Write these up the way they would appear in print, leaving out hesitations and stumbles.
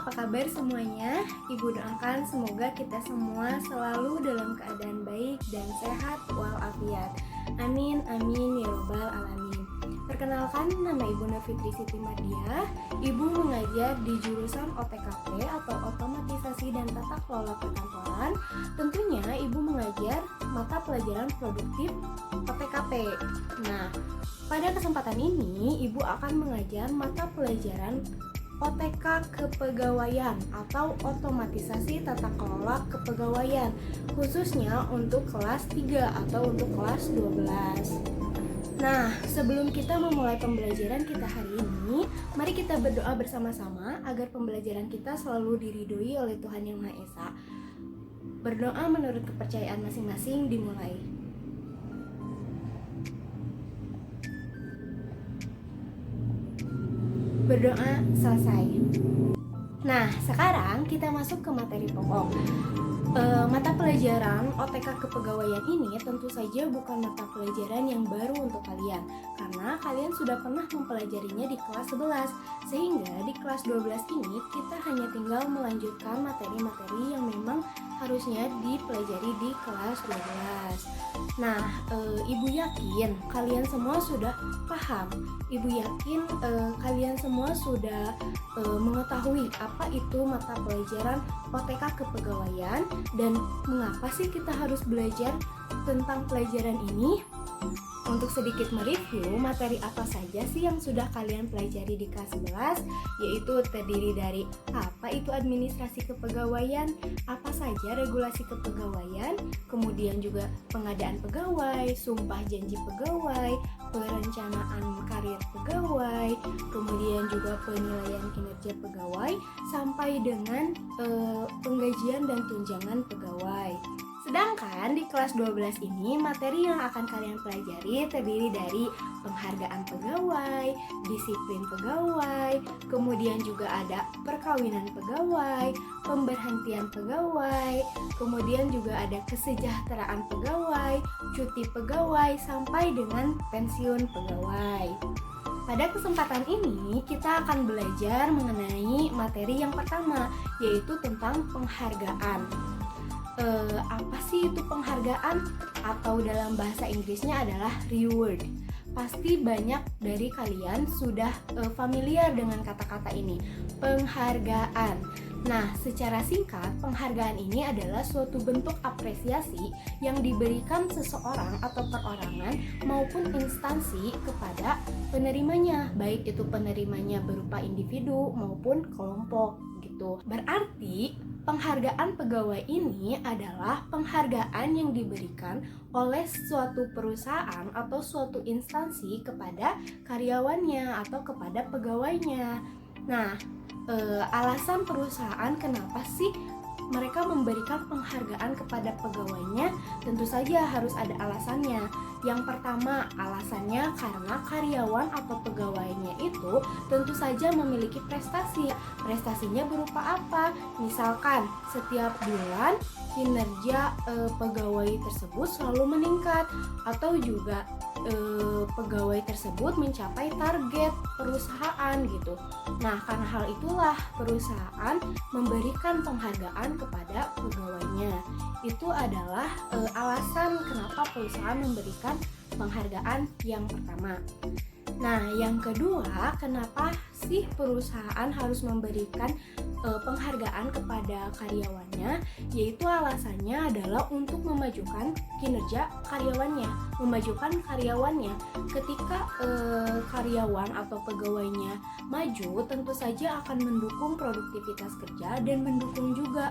apa kabar semuanya? Ibu doakan semoga kita semua selalu dalam keadaan baik dan sehat walafiat. Amin, amin, ya robbal alamin. Perkenalkan, nama Ibu Nurfitri Siti Mardiah. Ibu mengajar di jurusan OTKP atau Otomatisasi dan Tata Kelola Perkantoran. Tentunya Ibu mengajar mata pelajaran produktif OTKP. Nah, pada kesempatan ini Ibu akan mengajar mata pelajaran OTK Kepegawaian atau Otomatisasi Tata Kelola Kepegawaian, khususnya untuk kelas 3 atau untuk kelas 12. Nah, sebelum kita memulai pembelajaran kita hari ini, mari kita berdoa bersama-sama agar pembelajaran kita selalu diridhoi oleh Tuhan Yang Maha Esa. Berdoa menurut kepercayaan masing-masing dimulai. Berdoa selesai. Nah, sekarang kita masuk ke materi pokok. Mata pelajaran OTK Kepegawaian ini tentu saja bukan mata pelajaran yang baru untuk kalian, karena kalian sudah pernah mempelajarinya di kelas 11, sehingga di kelas 12 ini kita hanya tinggal melanjutkan materi-materi yang memang harusnya dipelajari di kelas 12. Nah, Ibu yakin kalian semua sudah paham. Ibu yakin kalian semua sudah mengetahui apa itu mata pelajaran OTK Kepegawaian dan mengapa sih kita harus belajar tentang pelajaran ini. Untuk sedikit mereview, materi apa saja sih yang sudah kalian pelajari di kelas 11, yaitu terdiri dari apa itu administrasi kepegawaian, apa saja regulasi kepegawaian, kemudian juga pengadaan pegawai, sumpah janji pegawai, perencanaan karir pegawai, kemudian juga penilaian kinerja pegawai, sampai dengan penggajian dan tunjangan pegawai. Sedangkan di kelas 12 ini materi yang akan kalian pelajari terdiri dari penghargaan pegawai, disiplin pegawai, kemudian juga ada perkawinan pegawai, pemberhentian pegawai, kemudian juga ada kesejahteraan pegawai, cuti pegawai, sampai dengan pensiun pegawai. Pada kesempatan ini kita akan belajar mengenai materi yang pertama, yaitu tentang penghargaan. Apa sih itu penghargaan? Atau dalam bahasa Inggrisnya adalah reward. Pasti banyak dari kalian sudah familiar dengan kata-kata ini, penghargaan. Nah, secara singkat, penghargaan ini adalah suatu bentuk apresiasi yang diberikan seseorang atau perorangan maupun instansi kepada penerimanya, baik itu penerimanya berupa individu maupun kelompok gitu. Berarti penghargaan pegawai ini adalah penghargaan yang diberikan oleh suatu perusahaan atau suatu instansi kepada karyawannya atau kepada pegawainya. Nah, alasan perusahaan kenapa sih mereka memberikan penghargaan kepada pegawainya, tentu saja harus ada alasannya. Yang pertama, alasannya karena karyawan atau pegawainya itu tentu saja memiliki prestasi. Prestasinya berupa apa? Misalkan setiap bulan kinerja pegawai tersebut selalu meningkat, atau juga pegawai tersebut mencapai target perusahaan gitu. Nah, karena hal itulah perusahaan memberikan penghargaan kepada pegawainya. Itu adalah alasan kenapa perusahaan memberikan penghargaan yang pertama. Nah, yang kedua, kenapa sih perusahaan harus memberikan penghargaan kepada karyawannya? Yaitu alasannya adalah untuk memajukan kinerja karyawannya, memajukan karyawannya. Ketika karyawan atau pegawainya maju, tentu saja akan mendukung produktivitas kerja dan mendukung juga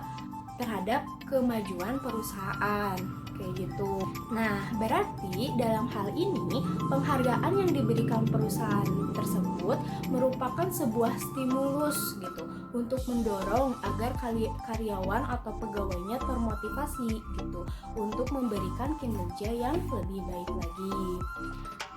terhadap kemajuan perusahaan, kayak gitu. Nah, berarti dalam hal ini penghargaan yang diberikan perusahaan tersebut merupakan sebuah stimulus gitu untuk mendorong agar karyawan atau pegawainya termotivasi gitu untuk memberikan kinerja yang lebih baik lagi.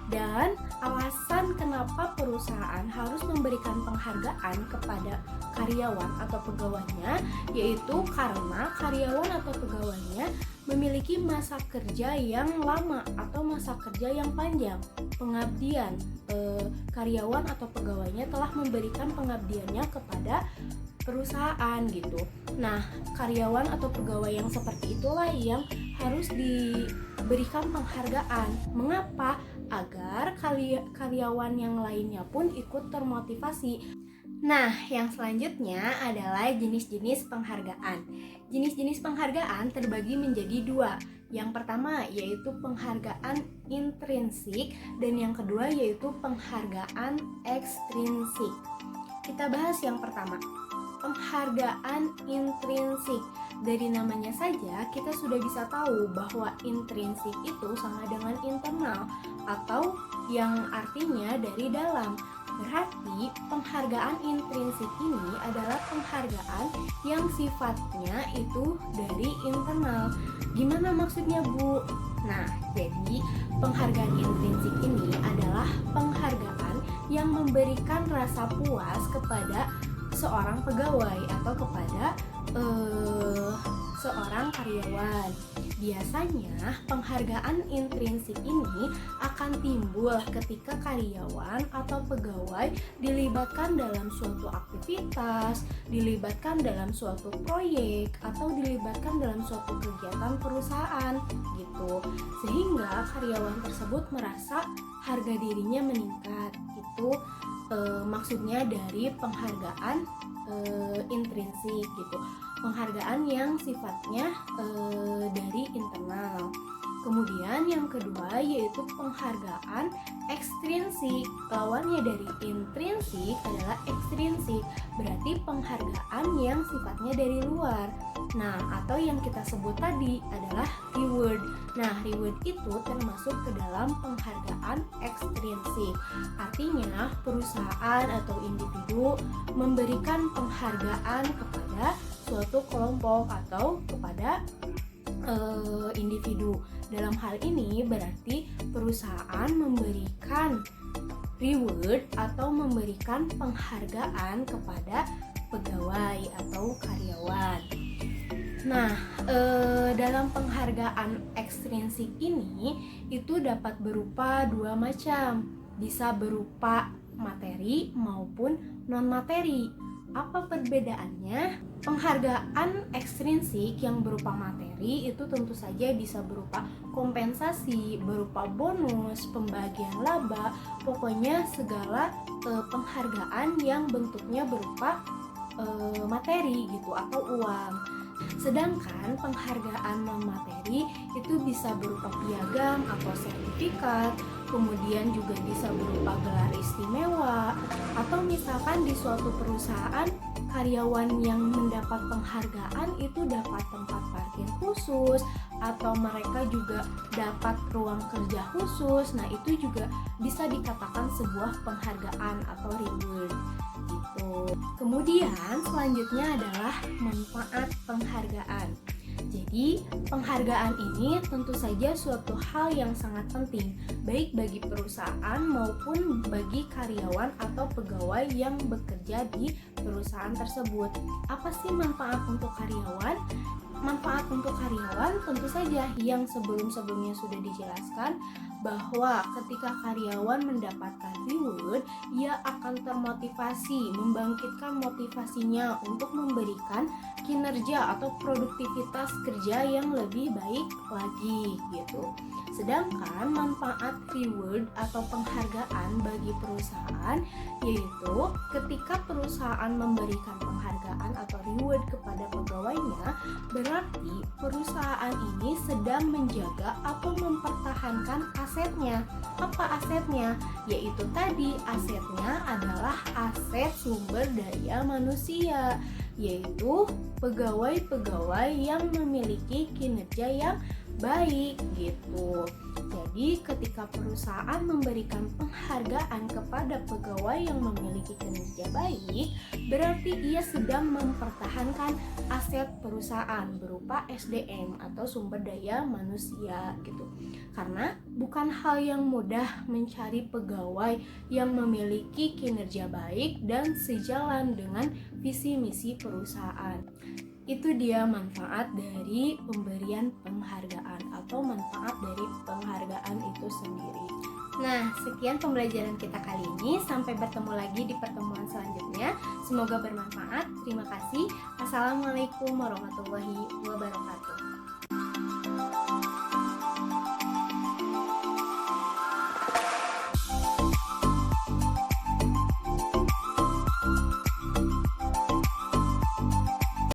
Dan alasan kenapa perusahaan harus memberikan penghargaan kepada karyawan atau pegawainya, yaitu karena karyawan atau pegawainya memiliki masa kerja yang lama atau masa kerja yang panjang. Pengabdian, karyawan atau pegawainya telah memberikan pengabdiannya kepada perusahaan gitu. Nah, karyawan atau pegawai yang seperti itulah yang harus diberikan penghargaan. Mengapa? Agar karyawan yang lainnya pun ikut termotivasi. Nah, yang selanjutnya adalah jenis-jenis penghargaan. Jenis-jenis penghargaan terbagi menjadi dua. Yang pertama yaitu penghargaan intrinsik dan yang kedua yaitu penghargaan ekstrinsik. Kita bahas yang pertama, penghargaan intrinsik. Dari namanya saja kita sudah bisa tahu bahwa intrinsik itu sama dengan internal atau yang artinya dari dalam. Berarti penghargaan intrinsik ini adalah penghargaan yang sifatnya itu dari internal. Gimana maksudnya, Bu? Nah, jadi penghargaan intrinsik ini adalah penghargaan yang memberikan rasa puas kepada seorang pegawai atau kepada seorang karyawan. Biasanya penghargaan intrinsik ini akan timbul ketika karyawan atau pegawai dilibatkan dalam suatu aktivitas, dilibatkan dalam suatu proyek, atau dilibatkan dalam suatu kegiatan perusahaan gitu. Sehingga karyawan tersebut merasa harga dirinya meningkat. Itu maksudnya dari penghargaan intrinsik gitu. Penghargaan yang sifatnya dari internal. Kemudian yang kedua yaitu penghargaan ekstrinsik. Lawannya dari intrinsik adalah ekstrinsik. Berarti penghargaan yang sifatnya dari luar. Nah, atau yang kita sebut tadi adalah reward. Nah, reward itu termasuk ke dalam penghargaan ekstrinsik. Artinya, perusahaan atau individu memberikan penghargaan kepada suatu kelompok atau kepada individu. Dalam hal ini berarti perusahaan memberikan reward atau memberikan penghargaan kepada pegawai atau karyawan. Nah, dalam penghargaan ekstrinsik ini itu dapat berupa dua macam, bisa berupa materi maupun non-materi. Apa perbedaannya? Penghargaan ekstrinsik yang berupa materi itu tentu saja bisa berupa kompensasi, berupa bonus, pembagian laba, pokoknya segala penghargaan yang bentuknya berupa materi gitu atau uang. Sedangkan penghargaan non-materi itu bisa berupa piagam atau sertifikat, kemudian juga bisa berupa gelar istimewa, atau misalkan di suatu perusahaan karyawan yang mendapat penghargaan itu dapat tempat parkir khusus atau mereka juga dapat ruang kerja khusus. Nah, itu juga bisa dikatakan sebuah penghargaan atau reward gitu. Kemudian selanjutnya adalah manfaat penghargaan. Jadi, penghargaan ini tentu saja suatu hal yang sangat penting, baik bagi perusahaan maupun bagi karyawan atau pegawai yang bekerja di perusahaan tersebut. Apa sih manfaat untuk karyawan? Manfaat untuk karyawan tentu saja yang sebelum-sebelumnya sudah dijelaskan, bahwa ketika karyawan mendapatkan reward, ia akan termotivasi, membangkitkan motivasinya untuk memberikan kinerja atau produktivitas kerja yang lebih baik lagi gitu. Sedangkan manfaat reward atau penghargaan bagi perusahaan yaitu ketika perusahaan memberikan penghargaan atau reward kepada pegawainya, berarti perusahaan ini sedang menjaga atau mempertahankan asetnya. Apa asetnya? Yaitu tadi asetnya adalah aset sumber daya manusia, yaitu pegawai-pegawai yang memiliki kinerja yang baik gitu. Jadi ketika perusahaan memberikan penghargaan kepada pegawai yang memiliki kinerja baik, berarti ia sedang mempertahankan aset perusahaan berupa SDM atau sumber daya manusia gitu. Karena bukan hal yang mudah mencari pegawai yang memiliki kinerja baik dan sejalan dengan visi misi perusahaan. Itu dia manfaat dari pemberian penghargaan atau manfaat dari penghargaan itu sendiri. Nah, sekian pembelajaran kita kali ini. Sampai bertemu lagi di pertemuan selanjutnya. Semoga bermanfaat. Terima kasih. Assalamualaikum warahmatullahi wabarakatuh.